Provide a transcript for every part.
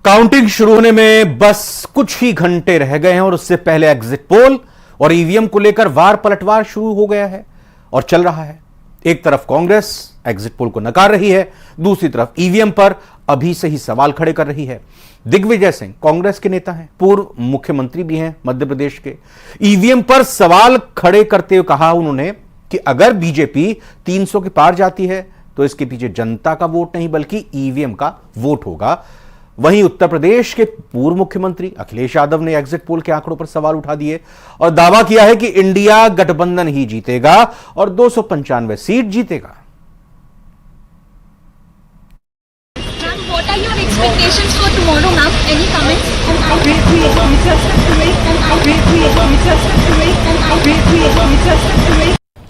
Counting शुरू होने में बस कुछ ही घंटे रह गए हैं और उससे पहले एग्जिट पोल और ईवीएम को लेकर वार पलटवार शुरू हो गया है और चल रहा है। एक तरफ कांग्रेस एग्जिट पोल को नकार रही है, दूसरी तरफ ईवीएम पर अभी से ही सवाल खड़े कर रही है। दिग्विजय सिंह कांग्रेस के नेता हैं, पूर्व मुख्यमंत्री भी हैं मध्य प्रदेश के। ईवीएम पर सवाल खड़े करते हुए कहा उन्होंने कि अगर बीजेपी 300 के पार जाती है तो इसके पीछे जनता का वोट नहीं बल्कि ईवीएम का वोट होगा। वहीं उत्तर प्रदेश के पूर्व मुख्यमंत्री अखिलेश यादव ने एग्जिट पोल के आंकड़ों पर सवाल उठा दिए और दावा किया है कि इंडिया गठबंधन ही जीतेगा और 295 सीट जीतेगा।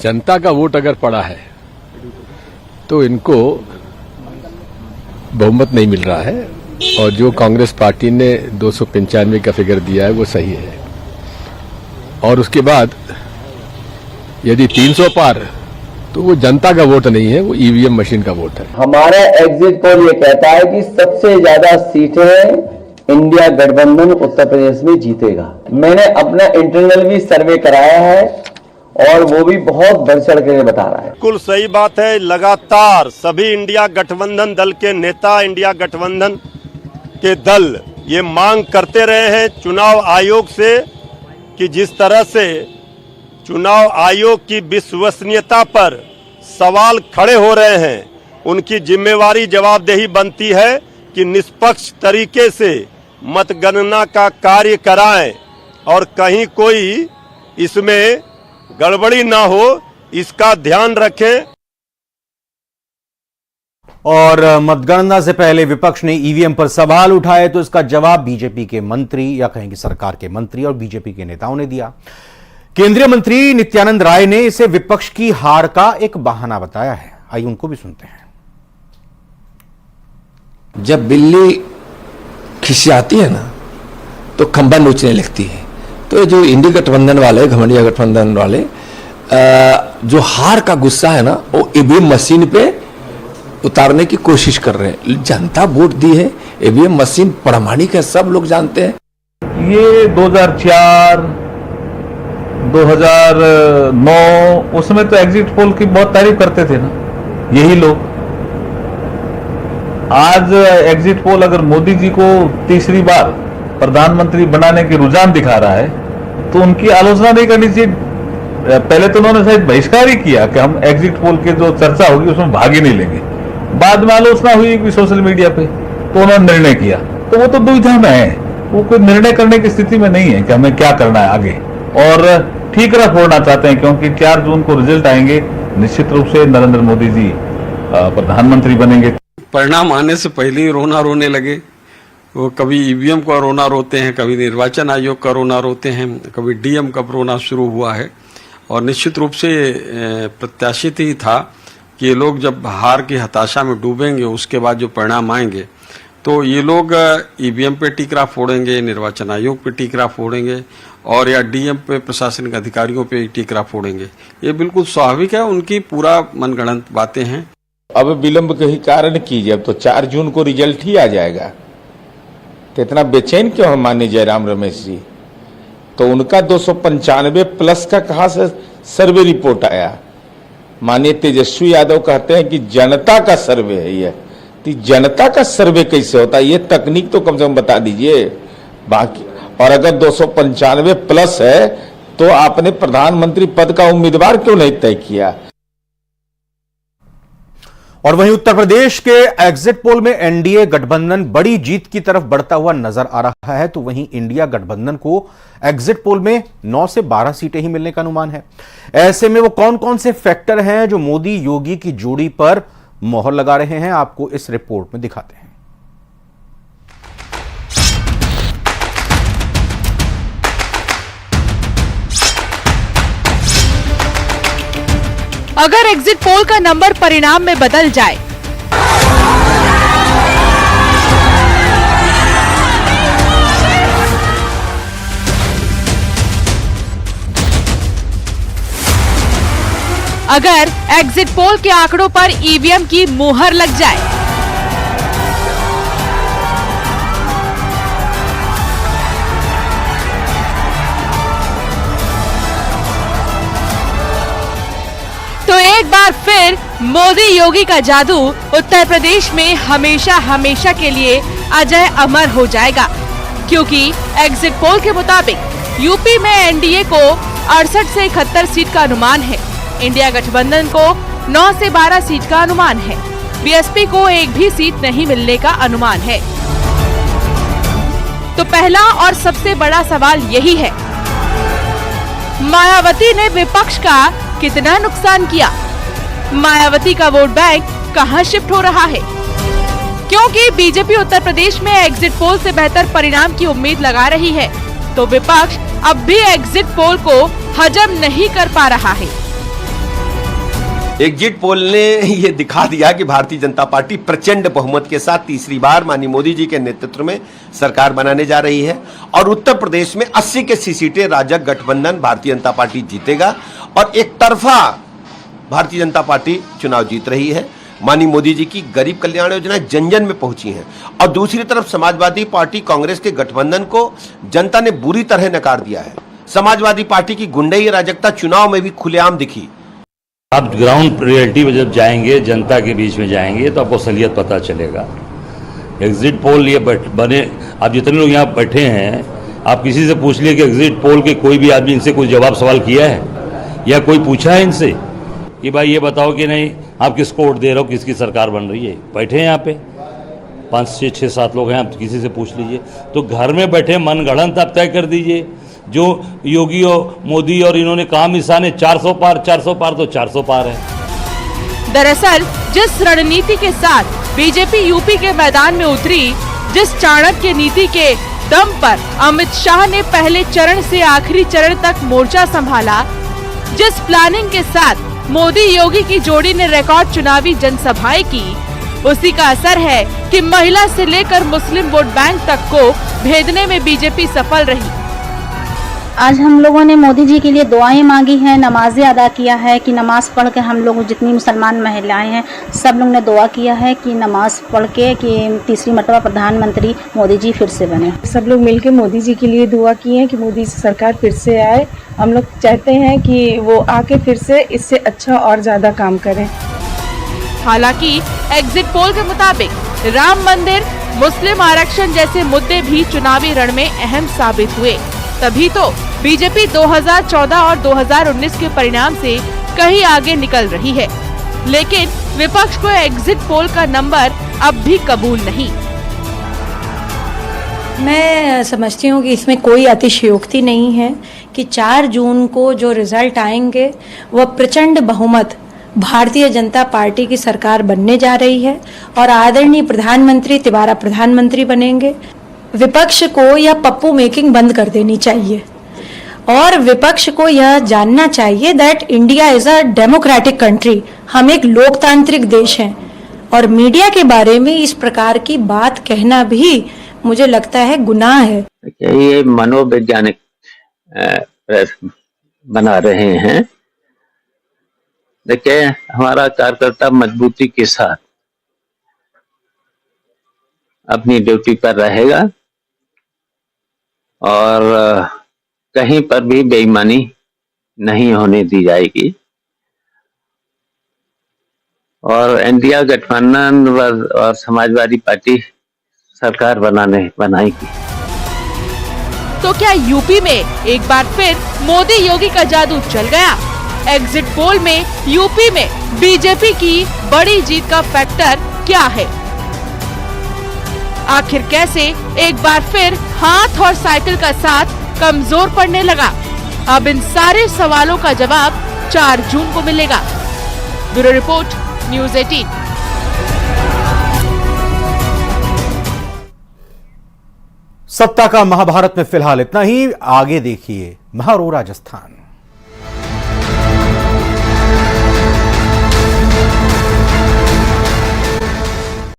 जनता का वोट अगर पड़ा है तो इनको बहुमत नहीं मिल रहा है और जो कांग्रेस पार्टी ने 295 का फिगर दिया है वो सही है। और उसके बाद यदि 300 पार तो वो जनता का वोट नहीं है, वो ईवीएम मशीन का वोट है। हमारा एग्जिट पोल ये कहता है कि सबसे ज्यादा सीटें इंडिया गठबंधन उत्तर प्रदेश में जीतेगा। मैंने अपना इंटरनल भी सर्वे कराया है और वो भी बहुत बढ़ चढ़ के बता रहा है। बिल्कुल सही बात है। लगातार सभी इंडिया गठबंधन दल के नेता, इंडिया गठबंधन के दल ये मांग करते रहे हैं चुनाव आयोग से कि जिस तरह से चुनाव आयोग की विश्वसनीयता पर सवाल खड़े हो रहे हैं, उनकी जिम्मेवारी जवाबदेही बनती है कि निष्पक्ष तरीके से मतगणना का कार्य कराएं और कहीं कोई इसमें गड़बड़ी ना हो, इसका ध्यान रखें। और मतगणना से पहले विपक्ष ने ईवीएम पर सवाल उठाए तो इसका जवाब बीजेपी के मंत्री या कहेंगे सरकार के मंत्री और बीजेपी के नेताओं ने दिया। केंद्रीय मंत्री नित्यानंद राय ने इसे विपक्ष की हार का एक बहाना बताया है। आइए उनको भी सुनते हैं। जब बिल्ली खिसियाती है ना तो खंबा नोचने लगती है। तो जो इंडी गठबंधन वाले, घमंडिया गठबंधन वाले, जो हार का गुस्सा है ना वो ईवीएम मशीन पे उतारने की कोशिश कर रहे हैं। जनता वोट दी है, ईवीएम मशीन प्रामाणिक है, सब लोग जानते हैं। ये 2004, 2009 उसमें तो एग्जिट पोल की बहुत तारीफ करते थे ना यही लोग। आज एग्जिट पोल अगर मोदी जी को तीसरी बार प्रधानमंत्री बनाने की रुझान दिखा रहा है तो उनकी आलोचना नहीं करनी चाहिए। पहले तो उन्होंने शायद बहिष्कार ही किया कि हम एग्जिट पोल की जो चर्चा होगी उसमें भाग ही नहीं लेंगे। बाद में आलोचना हुई कि सोशल मीडिया पे तो उन्होंने निर्णय किया। तो वो तो दुविधा में है, वो कोई निर्णय करने की स्थिति में नहीं है कि हमें क्या करना है आगे। और ठीकरा फोड़ना चाहते हैं क्योंकि 4 जून को रिजल्ट आएंगे, निश्चित रूप से नरेंद्र मोदी जी प्रधानमंत्री बनेंगे। परिणाम आने से पहले ही रोना रोने लगे। वो कभी ईवीएम का रोना रोते हैं, कभी निर्वाचन आयोग का रोना रोते हैं, कभी डीएम का रोना शुरू हुआ है। और निश्चित रूप से प्रत्याशित ही था कि ये लोग जब हार की हताशा में डूबेंगे उसके बाद जो परिणाम आएंगे तो ये लोग ईवीएम पे टीकरा फोड़ेंगे, निर्वाचन आयोग पे टीकरा फोड़ेंगे और या डीएम पे प्रशासनिक अधिकारियों पे टीकरा फोड़ेंगे। ये बिल्कुल स्वाभाविक है, उनकी पूरा मनगढ़ंत बातें हैं। अब विलंब के ही कारण कीजिए, अब तो 4 जून को रिजल्ट ही आ जाएगा। तो इतना बेचैन क्यों है माननीय जयराम रमेश जी? तो उनका 295 प्लस का कहां से सर्वे रिपोर्ट आया? माननीय तेजस्वी यादव कहते हैं कि जनता का सर्वे है ये। तो जनता का सर्वे कैसे होता है? ये तकनीक तो कम से कम बता दीजिए। बाकी और अगर 295 प्लस है तो आपने प्रधानमंत्री पद का उम्मीदवार क्यों नहीं तय किया? और वहीं उत्तर प्रदेश के एग्जिट पोल में एनडीए गठबंधन बड़ी जीत की तरफ बढ़ता हुआ नजर आ रहा है तो वहीं इंडिया गठबंधन को एग्जिट पोल में 9 से 12 सीटें ही मिलने का अनुमान है। ऐसे में वो कौन कौन से फैक्टर हैं जो मोदी योगी की जोड़ी पर मोहर लगा रहे हैं, आपको इस रिपोर्ट में दिखाते हैं। अगर एग्जिट पोल का नंबर परिणाम में बदल जाए अगर एग्जिट पोल के आंकड़ों पर ईवीएम की मुहर लग जाए बार फिर मोदी योगी का जादू उत्तर प्रदेश में हमेशा हमेशा के लिए अजय अमर हो जाएगा, क्योंकि एग्जिट पोल के मुताबिक यूपी में एनडीए को 68 से 71 सीट का अनुमान है, इंडिया गठबंधन को 9 से 12 सीट का अनुमान है, बीएसपी को एक भी सीट नहीं मिलने का अनुमान है। तो पहला और सबसे बड़ा सवाल यही है, मायावती ने विपक्ष का कितना नुकसान किया? मायावती का वोट बैंक कहां शिफ्ट हो रहा है? क्योंकि बीजेपी उत्तर प्रदेश में एग्जिट पोल से बेहतर परिणाम की उम्मीद लगा रही है, तो विपक्ष अब भी एग्जिट पोल को हजम नहीं कर पा रहा है। एग्जिट पोल ने ये दिखा दिया कि भारतीय जनता पार्टी प्रचंड बहुमत के साथ तीसरी बार माननीय मोदी जी के नेतृत्व में सरकार बनाने जा रही है और उत्तर प्रदेश में 80 के 80 सीटें राजग गठबंधन भारतीय जनता पार्टी जीतेगा और एक तरफा भारतीय जनता पार्टी चुनाव जीत रही है। माननीय मोदी जी की गरीब कल्याण योजना जन जन में पहुंची है और दूसरी तरफ समाजवादी पार्टी कांग्रेस के गठबंधन को जनता ने बुरी तरह नकार दिया है। समाजवादी पार्टी की गुंडई राजकता चुनाव में भी खुलेआम दिखी। आप ग्राउंड रियलिटी में जब जाएंगे, जनता के बीच में जाएंगे, तो आपको असलियत पता चलेगा। एग्जिट पोल ये बने, आप जितने लोग यहाँ बैठे हैं, आप किसी से पूछ लिए कि एग्जिट पोल के कोई भी आदमी इनसे कोई जवाब सवाल किया है या कोई पूछा है इनसे कि भाई ये बताओ कि नहीं आप किसको वोट दे रहे हो, किसकी सरकार बन रही है? बैठे हैं यहाँ पे 5, 6, 7 लोग हैं, आप किसी से पूछ लीजिए। तो घर में बैठे मनगढ़ंत आप तय कर दीजिए। जो योगी और मोदी और इन्होंने कहा मिसाने 400 पार तो 400 पार है। दरअसल जिस रणनीति के साथ बीजेपी यूपी के मैदान में उतरी, जिस चाणक्य नीति के दम पर अमित शाह ने पहले चरण से आखिरी चरण तक मोर्चा संभाला, जिस प्लानिंग के साथ मोदी योगी की जोड़ी ने रिकॉर्ड चुनावी जनसभाएं की, उसी का असर है कि महिला से लेकर मुस्लिम वोट बैंक तक को भेदने में बीजेपी सफल रही। आज हम लोगों ने मोदी जी के लिए दुआएं मांगी हैं, नमाजें अदा किया है कि नमाज पढ़ के हम लोग जितनी मुसलमान महिलाएं हैं सब लोग ने दुआ किया है कि नमाज पढ़ के कि तीसरी मर्तबा प्रधानमंत्री मोदी जी फिर से बने। सब लोग मिलकर मोदी जी के लिए दुआ किए हैं कि मोदी सरकार फिर से आए। हम लोग चाहते हैं कि वो आके फिर से इससे अच्छा और ज़्यादा काम करें। हालांकि एग्जिट पोल के मुताबिक राम मंदिर, मुस्लिम आरक्षण जैसे मुद्दे भी चुनावी रण में अहम साबित हुए। तभी तो बीजेपी 2014 और 2019 के परिणाम से कहीं आगे निकल रही है, लेकिन विपक्ष को एग्जिट पोल का नंबर अब भी कबूल नहीं। मैं समझती हूँ कि इसमें कोई अतिशयोक्ति नहीं है कि 4 जून को जो रिजल्ट आएंगे वह प्रचंड बहुमत भारतीय जनता पार्टी की सरकार बनने जा रही है और आदरणीय प्रधानमंत्री तिबारा प्रधानमंत्री बनेंगे। विपक्ष को यह पप्पू मेकिंग बंद कर देनी चाहिए और विपक्ष को यह जानना चाहिए that India is a democratic country. हम एक लोकतांत्रिक देश हैं और मीडिया के बारे में इस प्रकार की बात कहना भी मुझे लगता है गुनाह है। ये मनोवैज्ञानिक बना रहे हैं। देखिए, हमारा कार्यकर्ता मजबूती के साथ अपनी ड्यूटी पर रहेगा और कहीं पर भी बेईमानी नहीं होने दी जाएगी और इंडिया गठबंधन और समाजवादी पार्टी सरकार बनाएगी। तो क्या यूपी में एक बार फिर मोदी योगी का जादू चल गया? एग्जिट पोल में यूपी में बीजेपी की बड़ी जीत का फैक्टर क्या है? आखिर कैसे एक बार फिर हाथ और साइकिल का साथ कमजोर पड़ने लगा? अब इन सारे सवालों का जवाब 4 जून को मिलेगा। Bureau report, news 18। सत्ता का महाभारत में फिलहाल इतना ही। आगे देखिए महारो राजस्थान।